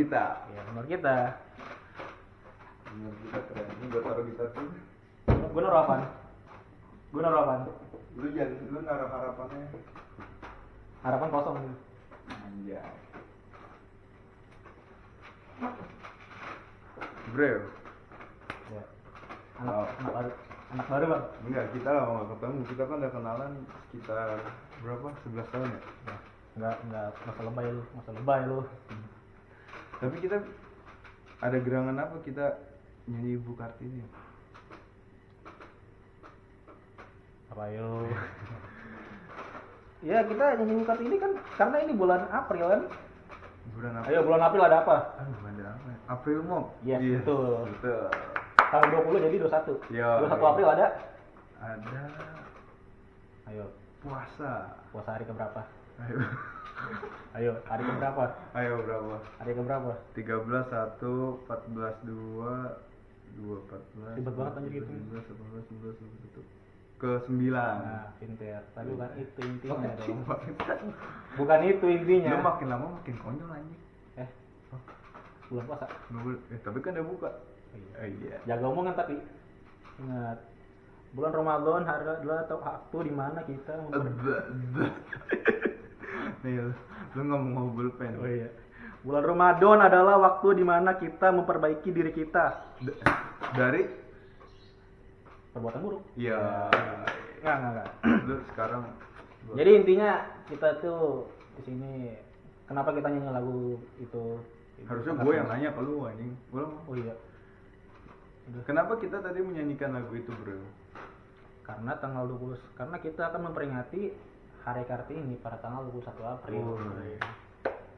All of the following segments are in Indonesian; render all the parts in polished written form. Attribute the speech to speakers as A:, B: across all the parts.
A: kita.
B: Ya, menurut kita.
A: Menurut kita keren. Ini gue taruh di tato.
B: Gue naruh apaan?
A: Lu naruh harapannya.
B: Harapan kosong gitu.
A: Anjay. Bro.
B: Ya. Anak baru bang.
A: Enggak, kita lama nggak ketemu. Kita kan udah kenalan sekitar berapa? 11 tahun ya?
B: Enggak masa lebay lu.
A: Tapi kita ada gerangan apa kita nyanyi Ibu Kartini?
B: Apa yuk? Ya kita nyanyi bukat ini kan karena ini bulan April kan.
A: Bulan apa?
B: Ayo bulan April ada apa?
A: Bulan apa? April Mop.
B: Yes, betul.
A: Betul.
B: Tanggal 20 jadi 21.
A: Yo,
B: 21 April ada?
A: Ada
B: Ayo,
A: puasa.
B: puasa hari keberapa?
A: Ayo.
B: Ayo, hari keberapa?
A: Ayo berapa?
B: Hari keberapa?
A: 13 1 14 2 2 14.
B: Ribet banget anjir gitu.
A: 17 18 19 20 ke 9.
B: Nah, pinter. Tapi bukan itu intinya dong.
A: Bukan.
B: Bukan itu intinya.
A: Lu makin lama makin konyol anjing.
B: Bulan puasa.
A: Tapi kan udah buka. Iya.
B: Jaga omongan tapi ingat bulan Ramadan adalah waktu di mana kita
A: Nih, lu ngomong pulpen.
B: Oh iya. Bulan Ramadan adalah waktu di mana kita memperbaiki diri kita
A: Dari
B: perbuatan buruk.
A: Iya.
B: Enggak.
A: Lu sekarang
B: Jadi intinya kita tuh di sini kenapa kita nyanyi lagu itu?
A: harusnya gue yang nanya ke lu anjing.
B: Oh iya.
A: Kenapa kita tadi menyanyikan lagu itu, Bro?
B: Karena tanggal 20 karena kita akan memperingati Hari Kartini pada tanggal 21 April.
A: Oh, iya.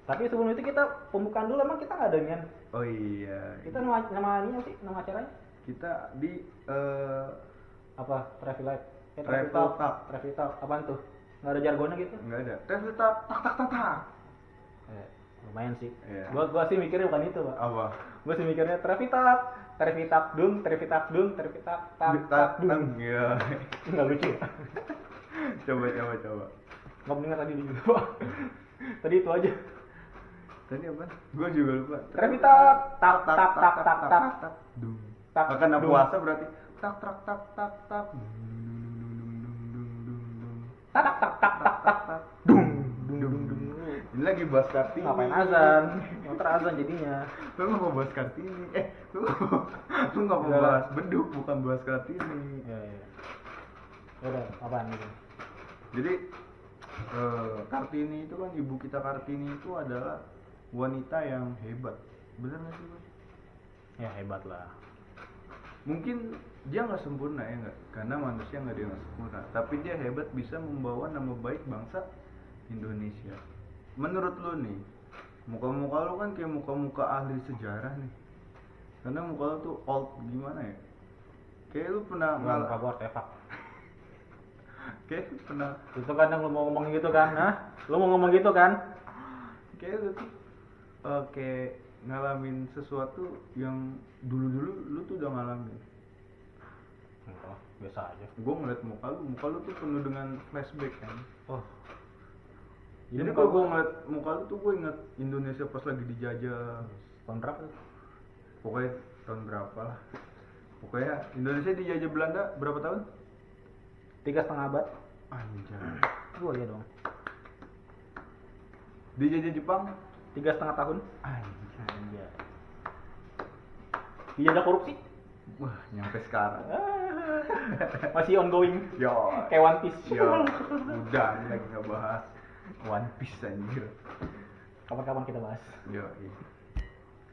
B: Tapi sebelum itu kita pembukaan dulu, emang kita nggak ada nian.
A: Oh iya.
B: Kita nama sih, nama acaranya
A: Kita di
B: apa? Travel Light.
A: Travel Talk.
B: Travel Talk. Apaan tuh? Nggak ada jargonnya gitu?
A: Enggak ada. Travel tak tak.
B: Lumayan sih.
A: Iya.
B: Gua sih mikirnya bukan itu, Pak.
A: Apa?
B: Gua sih mikirnya Travel Talk dung.
A: Iya.
B: Nggak lucu.
A: Coba.
B: Nggak mendengar tadi juga, Pak. Tadi itu aja.
A: Tadi apa? Gua juga lupa.
B: Travel Talk tak.
A: Dung.
B: Tak,
A: Karena
B: dung.
A: puasa berarti tak.
B: Tak. Dung.
A: Ini lagi bahas Kartini.
B: Ngapain azan? Ntar azan jadinya.
A: Lu nggak mau bahas Kartini? Lu nggak mau bahas beduk, bukan bahas Kartini.
B: Iya. Udah, apaan gitu?
A: Jadi Kartini itu kan, ibu kita Kartini itu adalah wanita yang hebat. Bener nggak sih, Bang?
B: Ya hebat lah.
A: Mungkin dia nggak sempurna ya nggak, karena manusia nggak ada yang sempurna. Tapi dia hebat, bisa membawa nama baik bangsa Indonesia. Menurut lu nih, muka-muka lu kan kayak muka-muka ahli sejarah nih. Karena muka lu tuh old gimana ya? Kayak lu pernah
B: Muka gua artefak.
A: Kayak lu pernah
B: Itu kadang lu mau ngomong gitu kan? Hah? Lu mau ngomong gitu kan?
A: kayak lu tuh kayak ngalamin sesuatu yang dulu lu tuh udah ngalamin.
B: Enggak, biasa aja.
A: Gue ngeliat muka lu tuh penuh dengan flashback kan.
B: Oh.
A: Jadi kalau gue ngeliat muka lu tuh gue inget Indonesia pas lagi dijajah.
B: Tahun berapa tuh?
A: Pokoknya tahun berapa lah. Pokoknya Indonesia dijajah Belanda berapa tahun?
B: 3,5 abad.
A: Anjay.
B: Gua lihat dong.
A: Dijajah Jepang
B: 3,5 tahun.
A: anjay.
B: Dijajah korupsi.
A: Wah, nyampe sekarang.
B: Masih ongoing.
A: Yo.
B: Kayak One Piece.
A: Yo. Udah, ini lagi ngebahas One Piece anjir.
B: Kapan-kapan kita bahas.
A: Yo.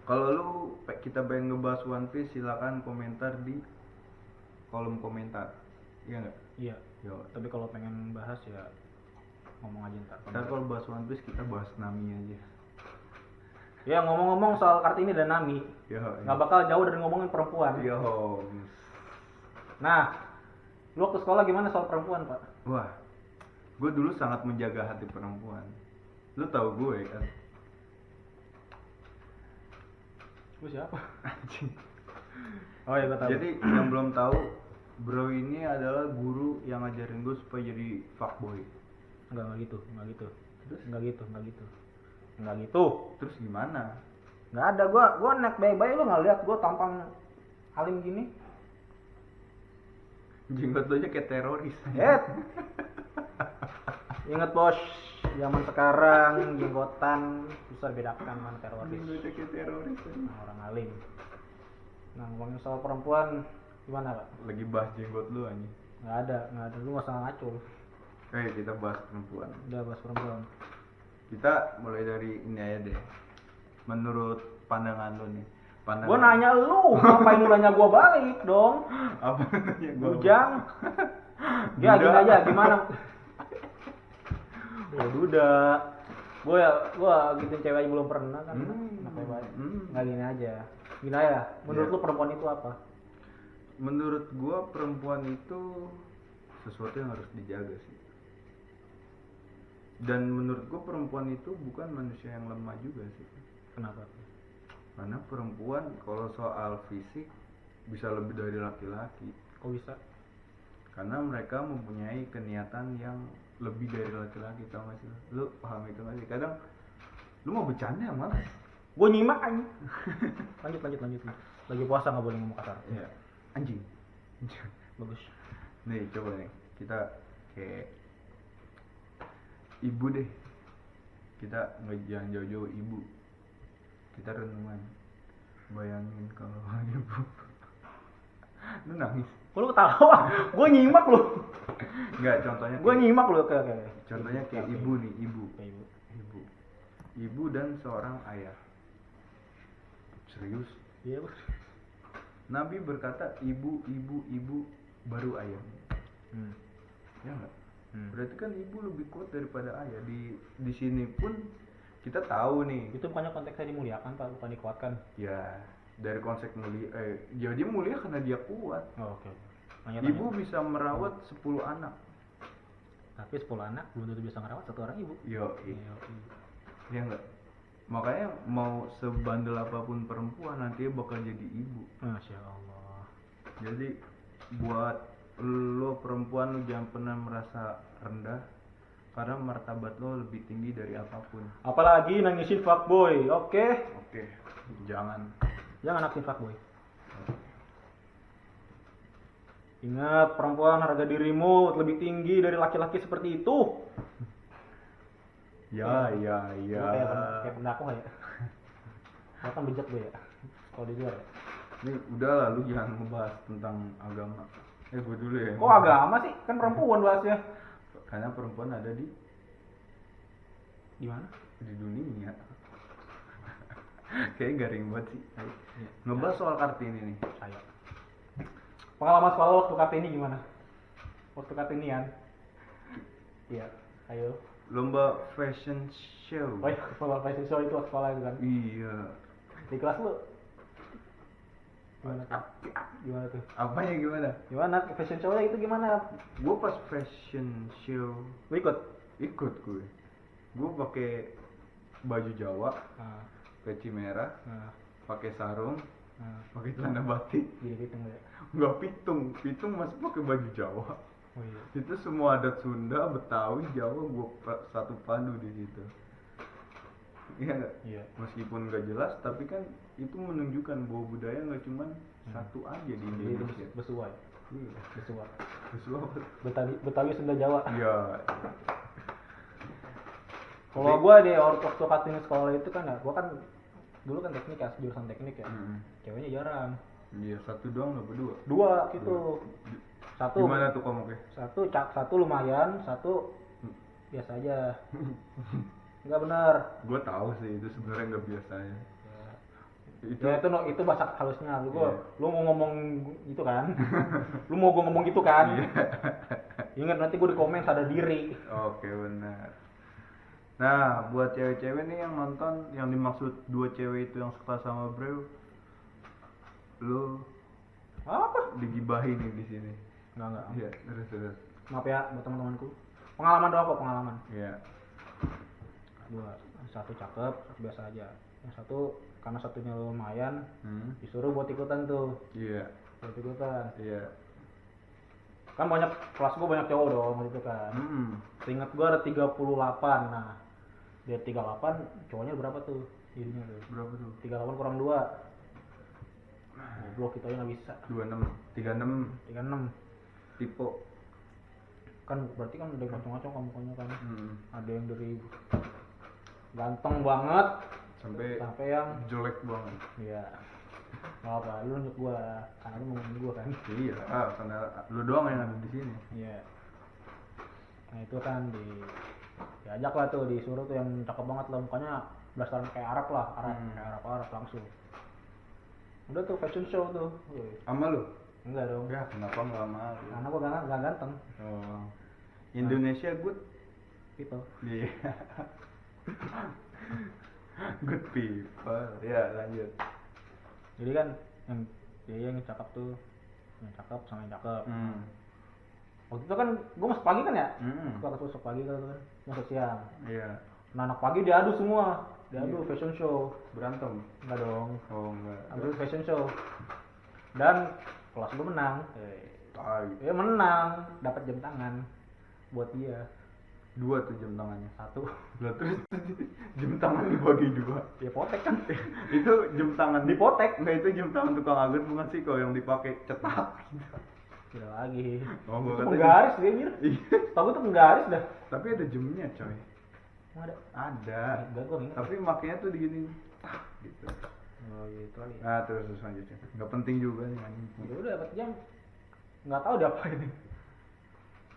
A: Kalau lu kita pengen ngebahas One Piece, silakan komentar di kolom komentar. Iya nggak?
B: Iya.
A: Yo.
B: Tapi kalau pengen bahas ya ngomong aja ntar.
A: Ntar kalau bahas One Piece kita bahas Nami aja.
B: Ya ngomong-ngomong soal Kartini dan Nami,
A: Yo.
B: nggak bakal jauh dari ngomongin perempuan.
A: Yo.
B: Nah, lu waktu sekolah gimana soal perempuan, Pak?
A: Wah, gue dulu sangat menjaga hati perempuan. Lu tahu gue kan?
B: Lu siapa?
A: Anjing.
B: Oh ya, gue tahu.
A: Jadi yang belum tahu, bro ini adalah guru yang ngajarin gue supaya jadi fuckboy.
B: Enggak gitu.
A: Terus?
B: Enggak gitu.
A: Terus gimana?
B: Nggak ada, gua naik baik-baik, lu nggak lihat gua tampang alim gini.
A: Jenggot lu aja kayak teroris.
B: Ingat bos, zaman sekarang jenggotan susah bedakan mana teroris
A: Jenggotnya kayak teroris.
B: sama orang alim. Nah, ngomongin soal perempuan gimana pak?
A: Lagi bahas jenggot lu anjing.
B: Nggak ada, lu nggak usah ngaco.
A: Kita bahas perempuan.
B: Udah bahas perempuan.
A: Kita mulai dari ini aja deh. Menurut pandangan lu nih.
B: Gua nanya lu, ngapain lu nanya gua balik dong?
A: Apa nanya gua?
B: Bujang. Ya gini aja, gimana? Ya udah. Gua gitu cewek aja belum pernah kan. Kenapa baik? Nggak gini aja. Gini aja. Menurut lu perempuan itu apa?
A: Menurut gua perempuan itu sesuatu yang harus dijaga sih. Dan menurut gua perempuan itu bukan manusia yang lemah juga sih.
B: Kenapa?
A: Karena perempuan kalau soal fisik bisa lebih dari laki-laki.
B: Kok bisa?
A: Karena mereka mempunyai keniatan yang lebih dari laki-laki, tau gak sih? Lu paham itu gak sih? Kadang lu mau bercanda malah.
B: Gue nyimak aja. lanjut. Lagi puasa nggak boleh ngomong kasar.
A: Iya. Anjing.
B: Bagus.
A: Nih coba nih kita kayak ibu deh. Kita nggak jangan jauh-jauh ibu. Kita renungan. Bayangin kalau ibu. Lu nangis.
B: Kok lu ketawa? Gue nyimak lu.
A: Enggak, contohnya
B: Gue nyimak lu oke.
A: Contohnya kayak ibu nih, ibu.
B: Kayak ibu.
A: Ibu dan seorang ayah. Serius?
B: Iya bos.
A: Nabi berkata ibu baru ayah. Ya enggak? Berarti kan ibu lebih kuat daripada ayah. Di sini pun kita tahu nih.
B: Itu bukannya konteksnya dimuliakan pak, bukan dikuatkan.
A: Ya, dari konsep mulia dia mulia karena dia kuat.
B: Oh, oke.
A: Ibu bisa merawat 10 anak.
B: Tapi 10 anak belum tentu bisa ngerawat satu orang ibu.
A: Yo, ya enggak? Makanya mau sebandel apapun perempuan nanti bakal jadi ibu.
B: Masya Allah.
A: Jadi buat lo perempuan lo jangan pernah merasa rendah karena martabat lo lebih tinggi dari apapun.
B: Apalagi nangisin fuckboy, oke?
A: Oke, jangan
B: naksin fuckboy. Ingat, perempuan harga dirimu lebih tinggi dari laki-laki seperti itu.
A: Ya.
B: Lu kayak pendakwah ya. Lu kan bejat gue ya. Kalau di luar ya.
A: Ini udahlah lu jangan ngebahas tentang agama. Gue dulu ya.
B: Kok agama sih? Kan perempuan bahasnya.
A: Karena perempuan ada di
B: mana?
A: Di dunia. Kayak garing banget sih. Ngebahas soal Kartini nih.
B: Ayo. Pengalaman sekolah waktu Kartini gimana? Waktu Kartinian? Iya. Ayo.
A: Lomba fashion show.
B: Oh iya, sekolah fashion show itu sekolah itu kan?
A: Iya.
B: Di kelas lu? Gimana tuh?
A: Apanya gimana?
B: Gimana fashion show-nya itu gimana?
A: Gue pas fashion show
B: Lu ikut?
A: ikut gue pakai baju Jawa, peci merah, pakai sarung, pakai celana batik.
B: Iya pitung ya.
A: Nggak pitung masih pakai baju Jawa.
B: Oh iya.
A: Itu semua adat Sunda, Betawi, Jawa gue satu padu di situ. Iya nggak?
B: Iya.
A: Meskipun nggak jelas, tapi kan itu menunjukkan bahwa budaya nggak cuma satu aja di
B: Jadi itu
A: Indonesia.
B: Besua ya?
A: Iya.
B: Besua.
A: Besua apa?
B: Betawi Sunda Jawa.
A: Iya.
B: Kalau gua di waktu Kartini sekolah itu kan ya, gua kan dulu kan teknik ya, jurusan teknik ya. Ceweknya jarang.
A: Iya, satu doang apa dua?
B: Dua gitu. Satu.
A: Gimana tuh kamu
B: Satu lumayan, satu biasa aja. Enggak benar.
A: Gue tahu sih itu sebenarnya nggak biasanya.
B: Ya itu bahasa halusnya.
A: Iya.
B: Lu mau ngomong gitu kan? Lu mau gua ngomong gitu kan? Ingat nanti gua di komen sadar diri.
A: Oke, benar. Nah, buat cewek-cewek nih yang nonton, yang dimaksud dua cewek itu yang suka sama bro, lu
B: Apa?
A: digibahin nih di sini.
B: Enggak.
A: Iya, terus.
B: Maaf ya buat teman-temanku. Pengalaman doang kok, pengalaman.
A: Iya.
B: Dua, satu cakep, satu biasa aja. Yang satu karena satunya lumayan, disuruh buat ikutan tuh.
A: Iya.
B: Buat ikutan.
A: Iya.
B: Kan banyak kelas gua banyak cowok dong gitu kan. Seingat gua ada 38. Nah, dia 38, cowoknya berapa tuh? Ininya tuh.
A: Berapa tuh?
B: 38 kurang 2. Goblok kita aja nggak bisa.
A: 26, 36
B: 36.
A: tipe.
B: Kan berarti kan udah macam-macam kan mukanya kan.
A: Hmm.
B: Ada yang dari ganteng banget
A: Sampai
B: sampai yang
A: jelek banget.
B: iya. Nggak apa, lu nunjuk gua, karena lu ngomongin gua kan.
A: Iya, karena lu doang yang ada di sini.
B: Iya. Nah itu kan diajak lah tuh, disuruh tuh yang cakep banget lah mukanya belasan kayak Arab lah, kayak Arab langsung. Udah tuh fashion show tuh. Wih.
A: Sama lu?
B: Enggak dong.
A: Ya, kenapa nggak mau?
B: Karena gua gak ganteng.
A: Oh. Indonesia good.
B: Gitu.
A: Iya. Good people. Ya, lanjut.
B: Jadi kan yang dia yang cakep tuh, yang cakep sama yang cakep. Waktu itu kan gua masuk pagi kan ya? Gua masuk pagi kan, masuk siang.
A: Iya.
B: Nah, anak pagi diadu semua. Diadu fashion show.
A: Berantem.
B: Enggak dong.
A: Oh, enggak.
B: Terus fashion show. Dan kelas gue menang.
A: Tai.
B: Ya menang, dapat jam tangan buat dia.
A: 2 tuh jam tangannya.
B: 1.
A: Lah terus jam tangan dibagi 2.
B: Ya potek kan.
A: Itu jam tangan
B: Dipotek.
A: Enggak, itu jam tangan tukang agen bukan sih kalau yang dipakai cetak gitu.
B: Tidak lagi.
A: Oh, gua
B: Itu
A: kata
B: penggaris dia anjir.
A: Iya.
B: Tahu gue tuh penggaris dah.
A: Tapi ada jamnya, coy.
B: Emang ada.
A: Ada.
B: Enggak gua ingat.
A: Tapi makanya tuh digini. Gitu.
B: Oh gitu lagi.
A: Nah, terus selanjutnya. Enggak penting juga nih anjing.
B: Ya udah dapat jam. Enggak tahu dia apa ini.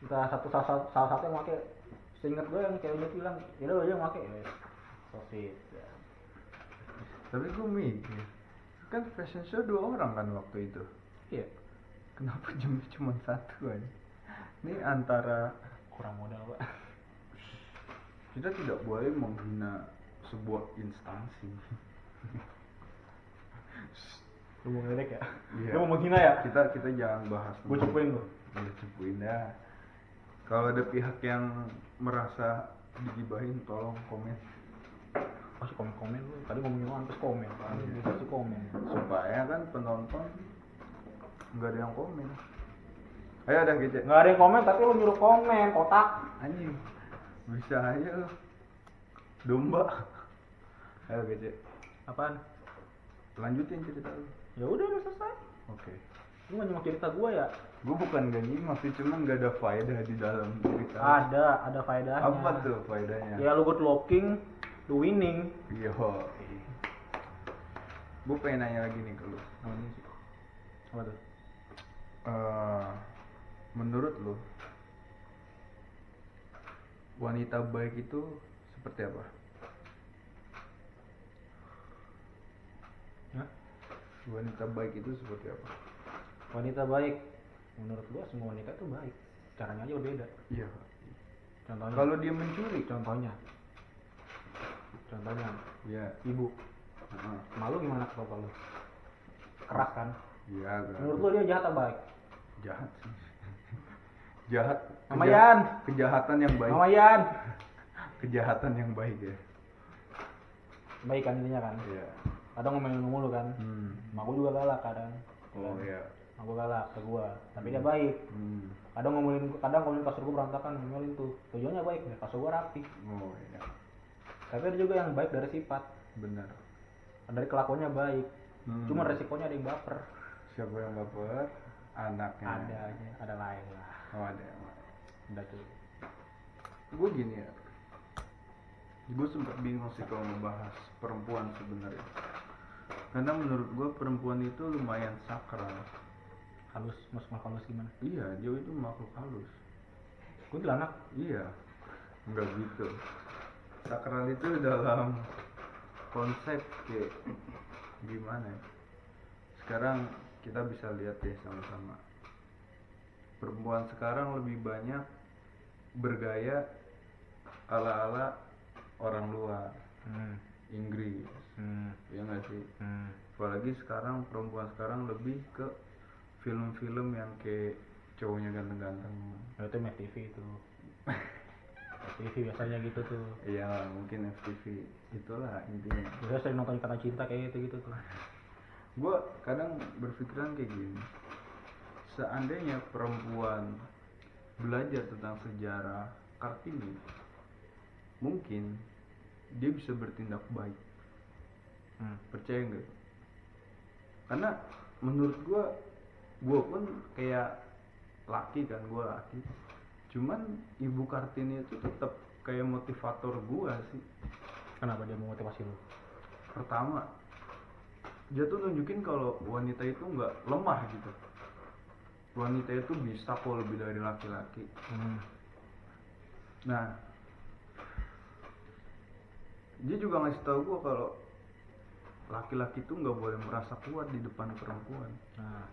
B: Kita salah satu yang pakai. Seingat gue yang ceweknya bilang, ya udah yang pakai. So sweet. Ya.
A: Tapi gue mikir, kan fashion show 2 orang kan waktu itu.
B: Iya.
A: Kenapa jamnya cuma 1 aja? Ini antara
B: Kurang modal, Pak.
A: kita tidak boleh menghina sebuah instansi.
B: Lu mau ngeledek ya?
A: Iya.
B: Lu mau menghina ya?
A: Kita jangan bahas.
B: Gue cepuin lu.
A: Ya cepuin dah. Kalau ada pihak yang merasa digibahin, tolong komen
B: Pasti komen lu. Tadi ngomongin orang terus komen. Pasti komen.
A: supaya kan penonton nggak ada yang komen. Ayo dah gitu.
B: Nggak ada yang komen tapi lu nyuruh komen, kotak.
A: Anjing. Bisa aja lu. Domba. Ayo gitu.
B: Apaan?
A: Lanjutin cerita lu.
B: Ya udah selesai.
A: Oke.
B: Lu nggak nyimak cerita gua ya?
A: Gue bukan gak nyimak sih, cuman gak ada faedah di dalam cerita.
B: Ada faedahnya.
A: Apa tuh faedahnya?
B: Ya lu good looking, lu winning.
A: Iya. Gue pengen nanya lagi nih ke lu.
B: Apa tuh?
A: Menurut lu, wanita baik itu seperti apa?
B: Hah?
A: Wanita baik itu seperti apa?
B: Wanita baik. Menurut gua semua wanita tuh baik. Caranya aja berbeda.
A: Iya.
B: Contohnya.
A: Kalau dia mencuri,
B: Contohnya.
A: ya.
B: Ibu.
A: Heeh.
B: Malu gimana kalau lu? Keras kan?
A: Iya.
B: Menurut lu dia jahat atau baik?
A: Jahat sih. Jahat.
B: Mama Yan.
A: Kejahatan yang baik.
B: Mama Yan.
A: Kejahatan yang baik ya.
B: Baik kan intinya kan?
A: Iya.
B: Kadang ngomelin mulu kan? Mak gua juga galak kadang.
A: Oh iya.
B: Mak gua galak ke gua, tapi dia baik. Kadang ngomongin kasur gua berantakan, ngomelin tuh. Tujuannya baik, ya kasur gua rapi.
A: Oh iya.
B: Tapi ada juga yang baik dari sifat,
A: Benar.
B: dari kelakuannya baik. Cuma resikonya ada yang baper.
A: Siapa yang baper? Anaknya.
B: Ada aja, ada lain lah.
A: Oh ada.
B: Udah tuh.
A: Gue gini ya. Gue sempat bingung sih kalau ngebahas perempuan sebenarnya. Karena menurut gue perempuan itu lumayan sakral.
B: Halus, makhluk halus gimana?
A: Iya, dia itu makhluk halus.
B: Kuntilanak.
A: Iya. Enggak gitu. Sakral itu dalam konsep kayak gimana ya? Sekarang kita bisa lihat deh sama-sama. Perempuan sekarang lebih banyak bergaya ala-ala orang luar, Inggris, ya nggak sih? Apalagi sekarang perempuan sekarang lebih ke film-film yang kayak cowoknya ganteng-ganteng.
B: Itu MTV itu. FTV biasanya gitu tuh.
A: Iya, mungkin FTV itulah intinya.
B: Biasanya sering nonton Ikatan Cinta kayak gitu tuh.
A: Gue kadang berpikiran kayak gini, seandainya perempuan belajar tentang sejarah Kartini, mungkin dia bisa bertindak baik. Percaya nggak? Karena menurut gue pun kayak laki kan, gue laki. Cuman Ibu Kartini itu tetap kayak motivator gue sih.
B: Kenapa dia memotivasi lu?
A: Pertama, dia tuh nunjukin kalau wanita itu nggak lemah gitu. Wanita itu bisa kok lebih dari laki-laki. Nah, dia juga ngasih tahu gue kalau laki-laki itu nggak boleh merasa kuat di depan perempuan.
B: Nah,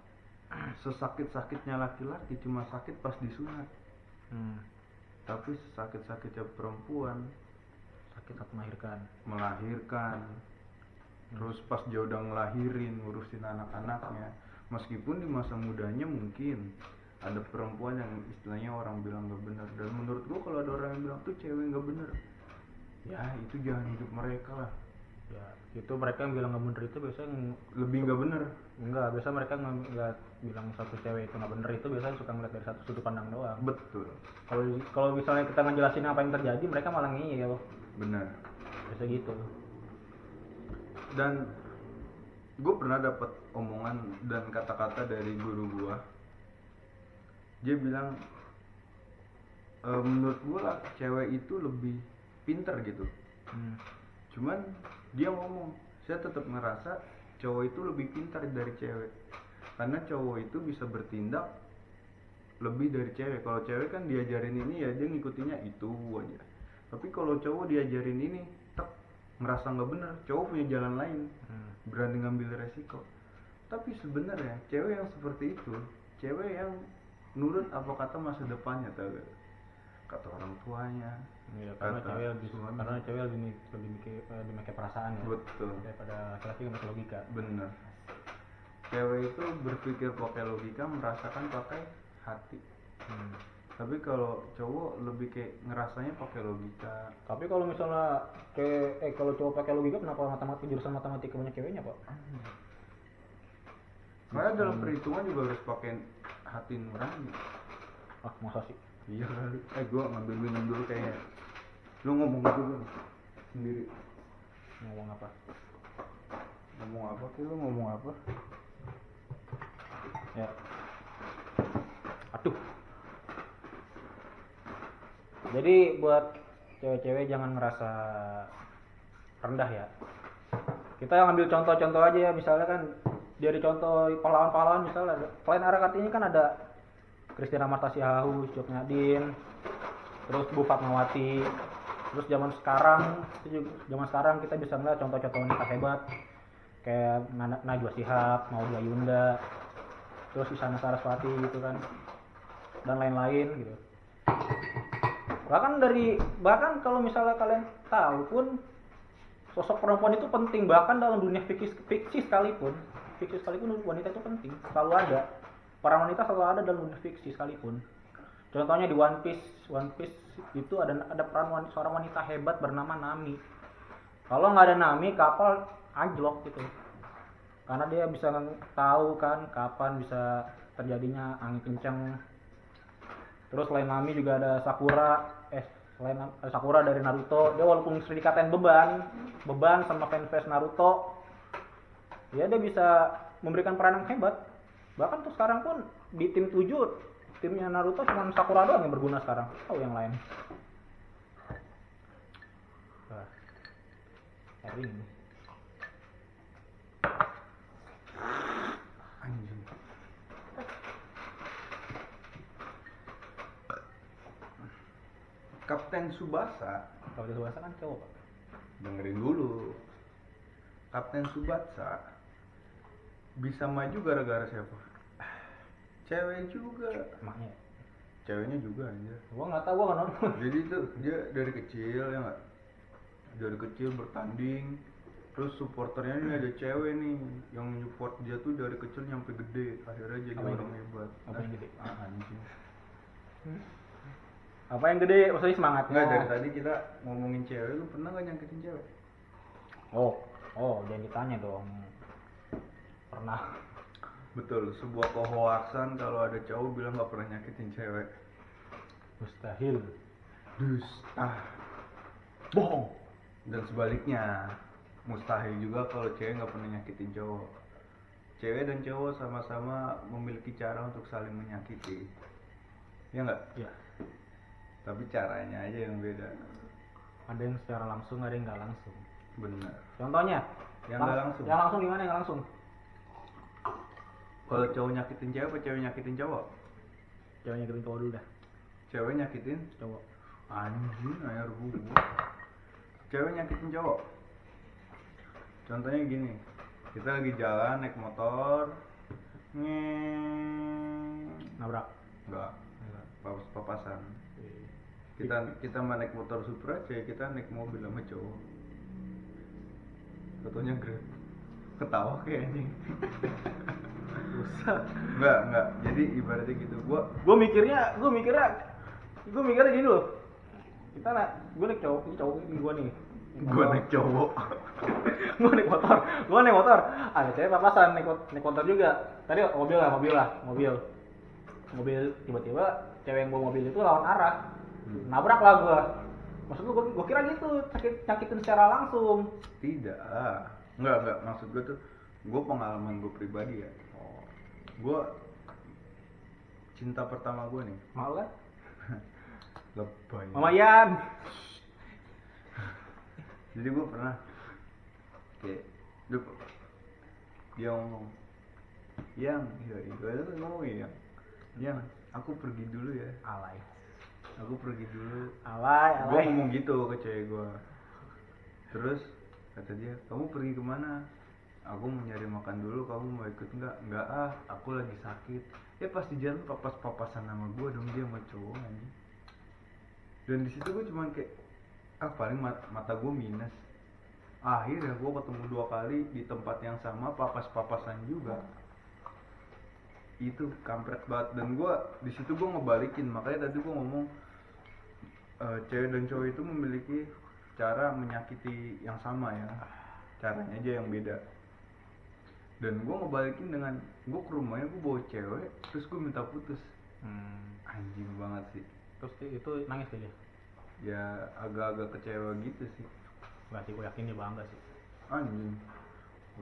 A: Sesakit-sakitnya laki-laki cuma sakit pas disunat. Tapi sakit-sakitnya perempuan
B: sakit saat
A: melahirkan. Terus pas dia udah ngelahirin, ngurusin anak-anaknya. Meskipun di masa mudanya mungkin ada perempuan yang istilahnya orang bilang gak benar. Dan menurut gua kalau ada orang yang bilang tuh cewek gak benar, ya itu jangan hidup mereka lah.
B: Ya, itu mereka yang bilang nggak bener itu biasanya
A: Lebih gak benar.
B: enggak, biasa mereka nggak bilang satu cewek itu nggak bener, itu biasanya suka ngeliat dari satu sudut pandang doang.
A: Betul.
B: Kalau misalnya kita ngejelasin apa yang terjadi, mereka malah ngeyel.
A: Benar.
B: Biasa gitu.
A: Dan gue pernah dapat omongan dan kata-kata dari guru gue. Dia bilang menurut gue lah cewek itu lebih pinter gitu. Cuman dia ngomong, saya tetap ngerasa cowok itu lebih pintar dari cewek. Karena cowok itu bisa bertindak lebih dari cewek. Kalau cewek kan diajarin ini ya dia ngikutinnya itu aja. Tapi kalau cowok diajarin ini, ngerasa nggak bener, cowok punya jalan lain, berani ngambil resiko. Tapi sebenarnya cewek yang seperti itu, cewek yang nurut apa kata masa depannya, tau gak? Kata orang tuanya.
B: Iya, karena
A: kata
B: cewek lebih
A: suami.
B: karena cewek lebih mikir perasaan ya.
A: Betul.
B: Daripada laki-laki yang pakai logika.
A: Bener. Cewek itu berpikir pakai logika, merasakan pakai hati. Tapi kalau cowok lebih kayak ngerasanya pakai logika.
B: Tapi kalau misalnya kalau cowok pakai logika, kenapa jurusan matematika banyak ceweknya, Pak?
A: Karena dalam perhitungan juga harus pakai hati nurani.
B: Ah, masa sih?
A: Iya kali. Gua ngambil minum dulu kayaknya. Lu ngomong dulu sendiri.
B: Ngomong apa?
A: Ngomong apa sih lu, ngomong apa?
B: Ya. Aduh. Jadi buat cewek-cewek jangan ngerasa rendah ya. Kita ngambil contoh-contoh aja ya, misalnya kan dari contoh pahlawan-pahlawan misalnya. Selain Arak ini kan ada Christina Marta Siahahu, Cut Nyadin, terus Bu Fatmawati. Terus zaman sekarang kita bisa ngeliat contoh-contoh wanita hebat kayak Najwa Shihab, Maudy Ayunda, terus Isyana Sarasvati gitu kan, dan lain-lain gitu. Bahkan kalau misalnya kalian tahu pun sosok perempuan itu penting, bahkan dalam dunia fiksi sekalipun wanita itu penting, selalu ada. Para wanita selalu ada dalam dunia fiksi sekalipun. Contohnya di One Piece itu ada peran seorang wanita hebat bernama Nami. Kalau nggak ada Nami, kapal anjlok gitu. Karena dia bisa tahu kan kapan bisa terjadinya angin kencang. Terus selain Nami juga ada Sakura dari Naruto. Dia walaupun sering dikatain beban sama fanbase Naruto, ya dia bisa memberikan peran yang hebat. Bahkan tuh sekarang pun di tim 7, timnya Naruto cuma Sakura doang yang berguna sekarang. Tahu yang lain. Kering ini.
A: Anjing. Kapten Tsubasa.
B: Kapten Tsubasa kan cowok, Pak.
A: Dengerin dulu. Kapten Tsubasa bisa maju gara-gara siapa? Cewek juga.
B: Emangnya?
A: Ceweknya juga aja.
B: Gua nggak tahu, gua nggak nonton.
A: Jadi tuh dia dari kecil ya nggak? Dari kecil bertanding. Terus supporternya ini ada cewek nih yang support dia tuh dari kecil nyampe gede. Akhirnya jadi
B: Apa yang
A: orang
B: gede?
A: hebat.
B: Apa yang gede?
A: Anjing.
B: Apa yang gede? Maksudnya semangatnya?
A: Enggak, dari tadi kita ngomongin cewek, lu pernah nggak nyakitin cewek?
B: Oh, jangan ditanya dong. Pernah.
A: Betul, sebuah kehoaksan kalau ada cowok bilang nggak pernah nyakitin cewek.
B: Mustahil.
A: Dusta.
B: Bohong.
A: Dan sebaliknya. mustahil juga kalau cewek nggak pernah nyakitin cowok. Cewek dan cowok sama-sama memiliki cara untuk saling menyakiti, ya nggak?
B: Iya.
A: Tapi caranya aja yang beda.
B: Ada yang secara langsung, ada yang nggak langsung.
A: Benar.
B: Contohnya?
A: Yang nggak langsung.
B: Yang langsung gimana yang nggak langsung?
A: Kalau cowok nyakitin cewek apa cewek nyakitin cowok?
B: Cewek nyakitin cowok dulu dah.
A: Cewek nyakitin
B: Cowok.
A: anjing air gua. Cewek nyakitin cowok. Contohnya gini, kita lagi jalan naik motor,
B: Nabrak.
A: enggak, papasan. Kita mau naik motor Supra, cewek kita naik mobil sama cowok. Fotonya Grab. Ketawa kayak anjing.
B: Susah.
A: Enggak. Jadi ibaratnya gitu.
B: Gue mikirnya gini loh. Gue naik cowok, ini cowok ini gue nih.
A: Gua naik cowok.
B: Gue naik motor. Ada cewek papasan naik motor juga. Tadi mobil. Tiba-tiba cewek yang bawa mobil itu lawan arah. Nabrak lah gue. Maksud gue kira gitu, nyakitin secara langsung.
A: Tidak. Enggak. Maksud gue tuh, gue pengalaman gue pribadi ya. Gue cinta pertama gue nih.
B: Mau kan?
A: Lebay.
B: Mama Yan.
A: Jadi gue pernah kayak dia ngomong, yang aku pergi dulu ya.
B: Alay.
A: Aku pergi dulu.
B: Alay.
A: Gue ngomong gitu ke cewek gue. Terus kata dia, kamu pergi kemana? Aku mau nyari makan dulu, kamu mau ikut nggak? Nggak ah, aku lagi sakit. Ya pasti jalan papasan sama gue dong, dia sama cowok anjing. Dan di situ gue cuman kayak, paling mata gue minus. Akhirnya gue ketemu 2 kali di tempat yang sama, papasan juga. Itu kampret banget. Dan gue di situ gue ngebalikin. Makanya tadi gue ngomong, cewek dan cowok itu memiliki cara menyakiti yang sama ya, caranya aja yang beda. Dan gue ngebalikin dengan gue ke rumahnya, gue bawa cewek, terus gue minta putus. Anjing banget sih.
B: Terus itu nangis dia.
A: Ya agak-agak kecewa gitu sih.
B: Gak sih, gue yakin dia bangga sih.
A: Anjing,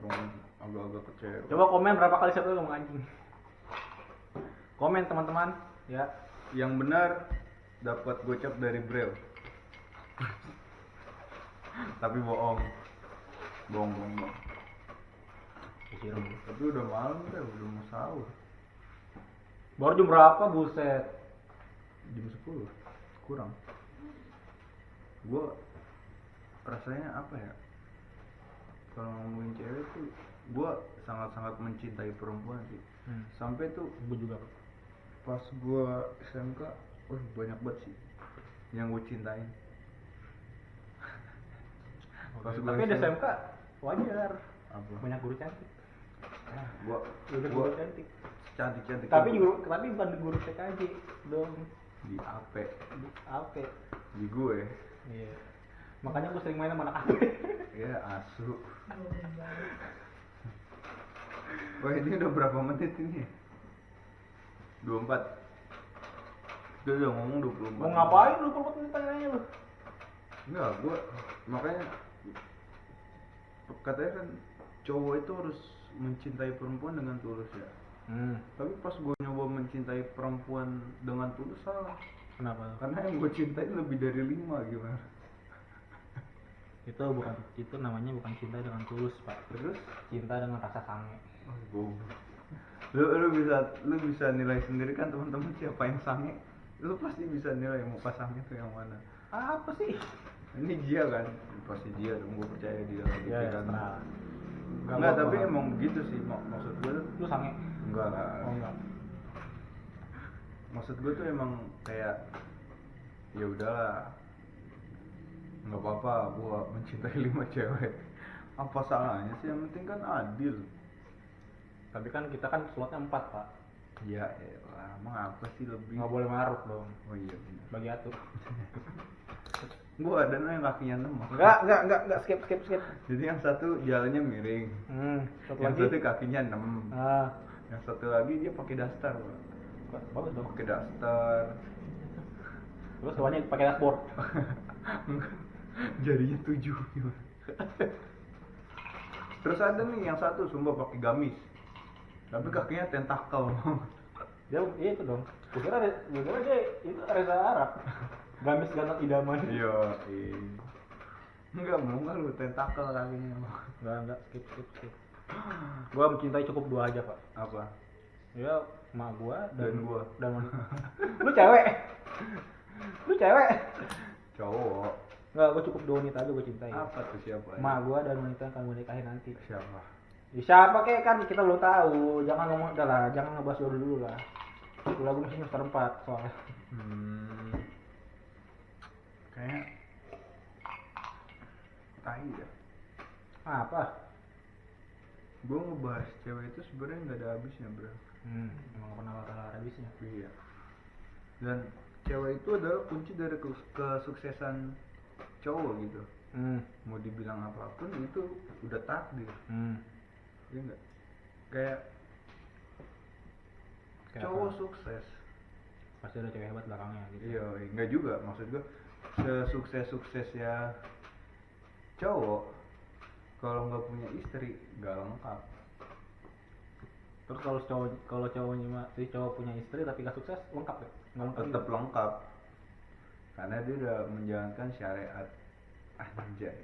A: orang agak-agak kecewa.
B: Coba komen berapa kali siapa ngomong anjing. Komen teman-teman ya.
A: Yang benar dapat gocap dari Braille. Tapi bohong.
B: Disiram.
A: Tapi udah malam udah mau sahur.
B: Baru jam berapa buset?
A: Jam 10 kurang. Gue rasanya apa ya, kalau ngomongin cewek tuh gue sangat-sangat mencintai perempuan sih. Sampai tuh
B: Gue juga.
A: pas gue SMK, banyak banget sih yang gue cintain. Pas gua
B: Tapi di SMK wajar.
A: apa?
B: Banyak guru cantik.
A: Gua
B: Guru cantik.
A: cantik
B: Tapi bukan di guru TKJ dong.
A: di AP
B: Di AP.
A: di gue
B: Iya. Makanya gue sering main sama anak AP.
A: ya asu. Wah, ini udah berapa menit ini? 24. Udah ngomong 24.
B: Mau ngapain lu kalau tanya lu?
A: Enggak, gua makanya katanya kan cowok itu harus mencintai perempuan dengan tulus ya. Tapi pas gue nyoba mencintai perempuan dengan tulus salah.
B: Kenapa?
A: Karena yang gue cintai lebih dari 5 gimana?
B: Itu namanya bukan cinta dengan tulus, Pak.
A: Terus
B: Cinta dengan rasa sange.
A: Lu bisa nilai sendiri kan teman-teman siapa yang sange. Lu pasti bisa nilai muka sange itu yang mana.
B: Apa sih?
A: Ini dia kan, pasti dia dong, gue percaya dia lagi
B: Ya,
A: kan.
B: nah.
A: Enggak, tapi emang gitu sih maksud gue tuh.
B: Lu sange?
A: Enggak lah.
B: Oh enggak.
A: Maksud gue tuh emang kayak ya udahlah, nggak apa-apa gue mencintai 5 cewek. Apa salahnya sih, yang penting kan adil.
B: Tapi kan kita kan slotnya 4, Pak.
A: Ya elah, emang apa sih lebih?
B: Nggak boleh maruk dong.
A: Oh iya benar.
B: Bagi atur.
A: Gue ada yang kakinya 6.
B: Enggak, skip.
A: Jadi yang satu jalannya miring,
B: Satu
A: yang
B: lagi.
A: satu kakinya 6, yang satu lagi dia pakai daster.
B: Bagus dong.
A: Pakai daster.
B: Terus keduanya pakai dashboard.
A: Jarinya 7 gimana? Terus ada nih yang satu sumpah pakai gamis, tapi kakinya tentakel.
B: Dia iya itu dong. Gua kira dia itu Reza Arab. Gamis ganteng idaman.
A: Iya. Enggak mau nggak lu tentakel kakinya.
B: Enggak, skip. Gua mencintai cukup dua aja, Pak.
A: Apa?
B: Ya, emak gua
A: Dan gua.
B: Dan lu cewek. Lu cewek.
A: Cowok.
B: Enggak, gua cukup dua wanita aja gua cintai.
A: Apa tuh siapa?
B: Emak gua dan wanita yang akan gua nikahin nanti.
A: Siapa?
B: Ya, siapa kek kan kita belum tahu. Jangan ngomong udah lah, jangan ngebahas dulu lah. Kuliah gua masih semester 4 soalnya.
A: Kayak tai ya.
B: Apa?
A: Gue ngebahas cewek itu sebenarnya nggak ada habisnya, bro.
B: Emang gak pernah bakal habisnya.
A: Iya. Dan cewek itu adalah kunci dari kesuksesan cowok gitu. Mau dibilang apapun itu udah takdir. Iya nggak? Kayak cowok
B: apa?
A: sukses.
B: Pasti ada cewek hebat belakangnya gitu.
A: Iya, nggak juga. Maksud gue sesukses-suksesnya cowok kalau nggak punya istri nggak lengkap.
B: Terus kalau cowoknya si cowok punya istri tapi gak sukses lengkap ya? Nggak lengkap.
A: Tetap lengkap karena dia udah menjalankan syariat. Anjay.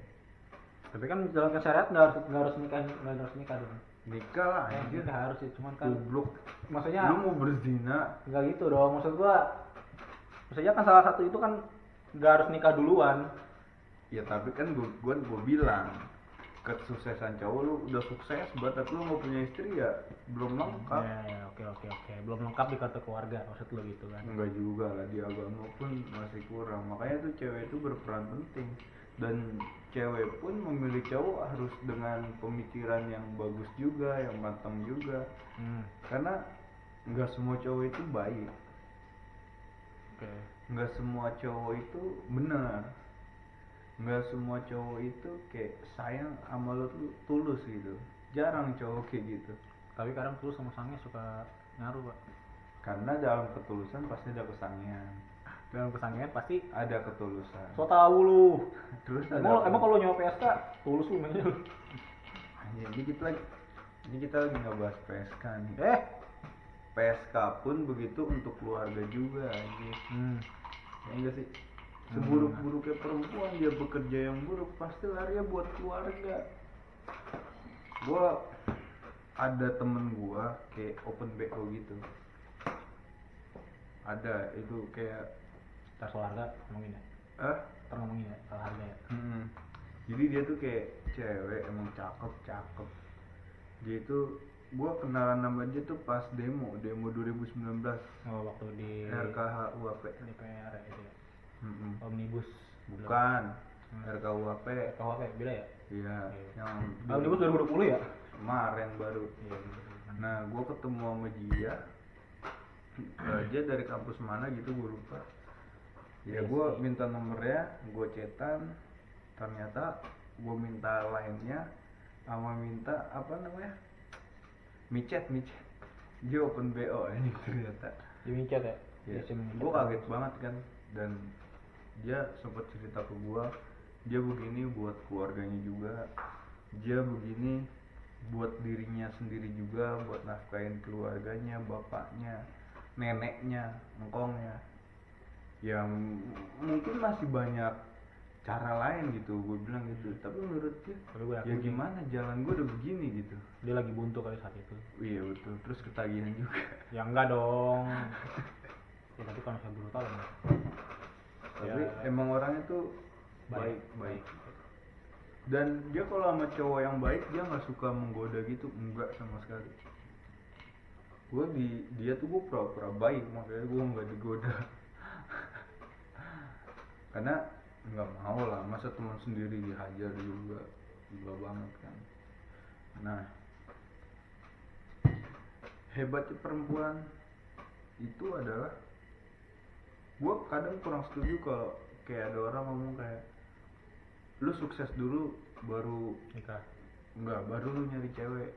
B: Tapi kan menjalankan syariat nggak harus nikah dong.
A: Nikah lah anjir.
B: Nikah harus sih, cuman kan
A: Goblok.
B: maksudnya
A: Lu mau berzina?
B: nggak gitu dong. Maksudnya kan salah satu itu kan nggak harus nikah duluan.
A: Ya tapi kan gua bilang kesuksesan cowok lu udah sukses buat tapi lu nggak punya istri ya belum lengkap.
B: Ya, oke. Belum lengkap di kartu keluarga maksud lo gitu kan.
A: Enggak juga lah, di agama pun masih kurang. Makanya tuh cewek itu berperan penting. Dan cewek pun memilih cowok harus dengan pemikiran yang bagus juga, yang matang juga. Karena nggak semua cowok itu baik.
B: Oke.
A: Nggak semua cowok itu benar. Nggak semua cowok itu kayak sayang sama lo tuh tulus gitu. Jarang cowok kayak gitu.
B: Tapi kadang tulus sama sangnya suka ngaruh, Pak.
A: Karena dalam ketulusan pasti ada kesangian.
B: Dalam kesangian pasti
A: Ada ketulusan.
B: so tahu lu.
A: Terus
B: Emang kalau nyawa PSK tulus lu mainnya lu.
A: Anjir, ini kita lagi ngebahas PSK nih. PSK pun begitu untuk keluarga juga anjir. Ya enggak sih? Seburuk-buruknya perempuan dia bekerja yang buruk pasti larinya buat keluarga. Gua ada temen gua kayak open BO gitu. Ada itu kayak
B: Tar keluarga ngomongin ya. Ntar ngomongin ya soal harga ya.
A: Jadi dia tuh kayak cewek emang cakep. Dia itu gua kenalan sama dia tuh pas demo 2019.
B: Oh, waktu di
A: RKH UAP.
B: DPR itu ya.
A: Omnibus.
B: Omnibus.
A: Bukan. RKUAP.
B: KUHP beda ya?
A: Iya, yang
B: Omnibus 2020 ya?
A: kemarin baru.
B: Iya.
A: Nah, gua ketemu sama dia. Dia dari kampus mana gitu gua lupa. Ya gua minta nomornya, gua chatan. Ternyata gua minta line-nya sama minta apa namanya? Micet. Dia open BO ini ternyata.
B: Di micet ya?
A: Ya, gue kaget banget kan. Dan dia sempat cerita ke gue, dia begini buat keluarganya juga, dia begini buat dirinya sendiri juga, buat nafkahin keluarganya, bapaknya, neneknya, engkongnya. Ya mungkin masih banyak cara lain gitu, gue bilang gitu. Tapi menurut dia, ya gimana, jalan gue udah begini gitu.
B: Dia lagi buntu kali saat itu.
A: Iya betul, terus ketagihan juga.
B: Ya enggak dong. Ya tapi kalau saya brutal ya.
A: Tapi emang orangnya tuh baik. Dan dia kalau sama cowok yang baik dia nggak suka menggoda gitu, enggak sama sekali. Dia tuh gue pura-pura baik, makanya gue nggak digoda. Karena nggak mau lah, masa teman sendiri dihajar juga, gila banget kan. Nah, hebatnya perempuan itu adalah, gue kadang kurang setuju kalau kayak ada orang ngomong kayak lu sukses dulu baru
B: nikah.
A: Enggak, baru lu nyari cewek.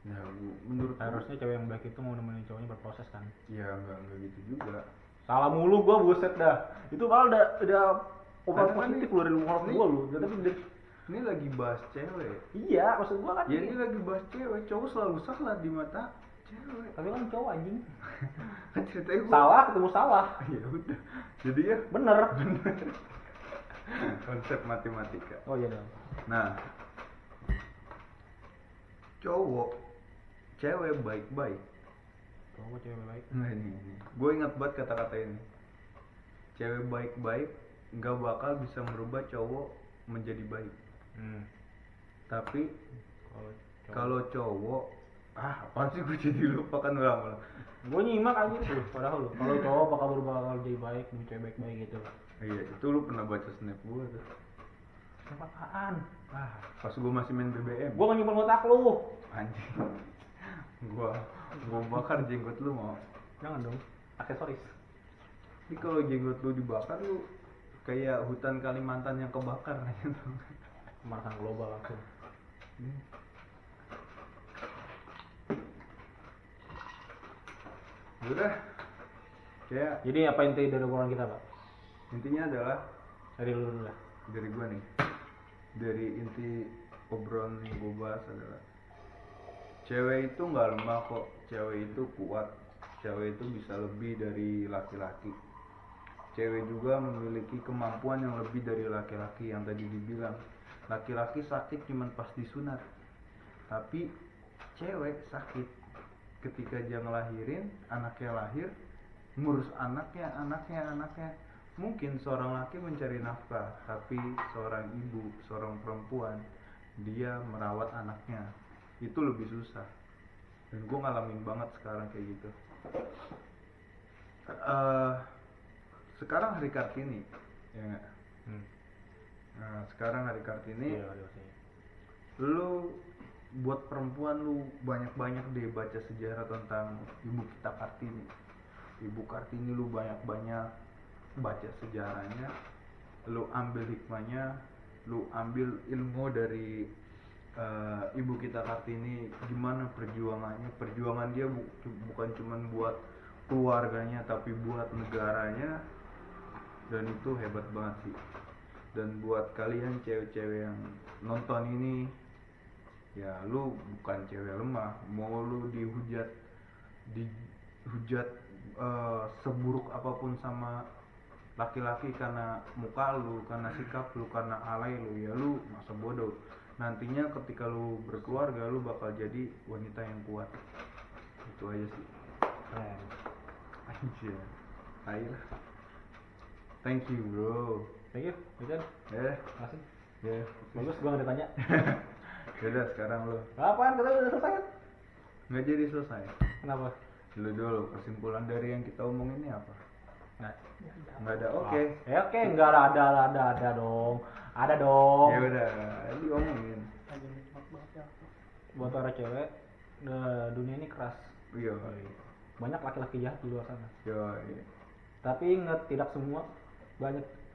A: Nah, menurut
B: harusnya cewek yang baik itu mau nemenin cowoknya berproses kan.
A: Ya enggak gitu juga.
B: Salah mulu gua, buset dah. Itu malah udah obrolan
A: Karena
B: positif lu dari mulut gua lu. Tapi
A: Ini lagi bahas cewek.
B: Iya, maksud gua kan.
A: Ya ini lagi bahas cewek, cowok selalu salah di mata cewek.
B: Tapi kan cowok anjing.
A: Kan ceritanya gua.
B: Salah ketemu salah.
A: Ya udah. Jadi ya
B: Bener.
A: konsep matematika.
B: Oh iya dong.
A: Nah, cowok, cewek baik-baik.
B: Cowok cewek baik.
A: Nah ini. Gue ingat banget kata-kata ini. Cewek baik-baik nggak bakal bisa merubah cowok menjadi baik. Tapi kalau cowok, apaan sih gue jadi lupa kan ulang-ulang.
B: Gue nyimak aja tuh, padahal lu. Kalau cowok bakal berubah bakal jadi baik, demi cewek baik-baik gitu.
A: Iya, itu lu pernah baca snap gue tuh.
B: Apaan?
A: Pas gue masih main BBM.
B: Gue nggak nyimpen otak lu.
A: Anjing. Gua bakar jenggot lu mau.
B: Jangan dong. Aksesoris.
A: Tapi kalau jenggot lu dibakar lu kayak hutan Kalimantan yang kebakar gitu.
B: Pemanasan global langsung.
A: Udah. Kayak
B: Jadi apa inti dari obrolan kita, Pak?
A: intinya adalah
B: Dari lu dulu lah.
A: dari gua nih. Dari inti obrolan yang gua bahas adalah cewek itu nggak lemah kok, cewek itu kuat, cewek itu bisa lebih dari laki-laki. Cewek juga memiliki kemampuan yang lebih dari laki-laki yang tadi dibilang. Laki-laki sakit cuman pas disunat, tapi cewek sakit ketika dia ngelahirin, anaknya lahir, ngurus anaknya. Mungkin seorang laki mencari nafkah, tapi seorang ibu, seorang perempuan, dia merawat anaknya. Itu lebih susah. Dan gue ngalamin banget sekarang kayak gitu. Sekarang hari Kartini, ya nggak? Nah, sekarang hari Kartini,
B: Iya.
A: lu buat perempuan lu banyak-banyak deh baca sejarah tentang ibu kita Kartini. Ibu Kartini lu banyak-banyak baca sejarahnya, lu ambil hikmahnya, lu ambil ilmu dari ibu kita Kartini, gimana perjuangan dia bukan cuman buat keluarganya tapi buat negaranya, dan itu hebat banget sih. Dan buat kalian cewek-cewek yang nonton ini, ya lu bukan cewek lemah, mau lu dihujat seburuk apapun sama laki-laki karena muka lu, karena sikap lu, karena alay lu, ya lu masa bodoh. Nantinya ketika lu berkeluarga lu bakal jadi wanita yang kuat. Itu aja sih.
B: Keren.
A: Anjir. Ayo. Thank you bro.
B: Thank you, Bidan. Makasih. Bagus, gua nggak ditanya.
A: Yaudah sekarang lu.
B: Apaan? Kita udah selesai kan?
A: Nggak jadi selesai.
B: Kenapa?
A: Lu dulu kesimpulan dari yang kita omongin ini apa? Nggak ada.
B: Oh.
A: Oke.
B: Ya oke, nggak ada dong. Ada dong.
A: Ya udah, diomongin.
B: Buat para cewek, dunia ini keras.
A: Iya.
B: Banyak laki-laki jahat di luar sana.
A: Iya.
B: Tapi ingat, tidak semua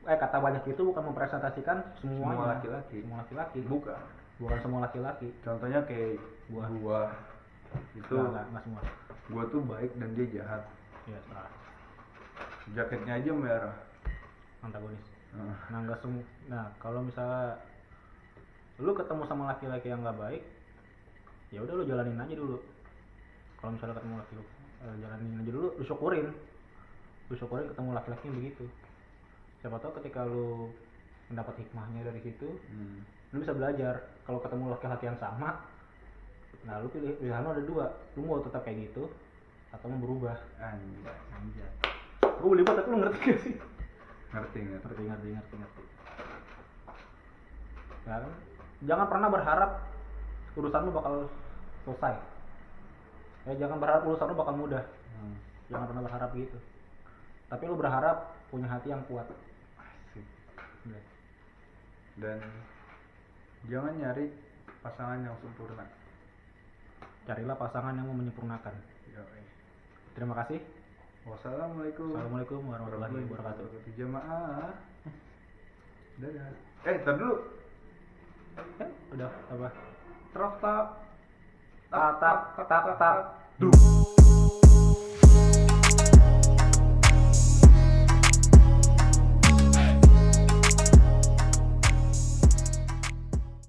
B: kata banyak itu bukan mempresentasikan semuanya.
A: Semua laki-laki.
B: Semua laki-laki.
A: Bukan
B: semua laki-laki.
A: Contohnya kayak gua itu,
B: Nggak semua.
A: gua tuh baik dan dia jahat.
B: Iya, salah.
A: Jaketnya aja merah.
B: Antagonis. Nah, nggak semua. Nah, kalau misalnya lu ketemu sama laki-laki yang nggak baik, ya udah lu jalanin aja dulu. Kalau misalnya ketemu laki lu, jalanin aja dulu, lu syukurin ketemu laki-laki yang begitu. Siapa tahu ketika lu mendapat hikmahnya dari situ, lu bisa belajar. Kalau ketemu laki-laki yang sama, nah lu pilihan lu ada dua, lu mau tetap kayak gitu atau mau berubah.
A: Anjay.
B: Gue beli tapi lu ngerti gak sih?
A: Ngerti.
B: Ngerti. Ya kan? Jangan pernah berharap urusanmu bakal selesai. Jangan berharap urusanmu bakal mudah. Jangan pernah berharap gitu. Tapi lu berharap punya hati yang kuat.
A: Asik. Dan jangan nyari pasangan yang sempurna.
B: Carilah pasangan yang mau menyempurnakan.
A: Yoi.
B: Terima kasih.
A: Wassalamualaikum
B: Warahmatullahi wabarakatuh.
A: Jamaah. Dadah. Tar dulu.
B: Udah apa?
A: Trok tak.
B: Tak. Duh.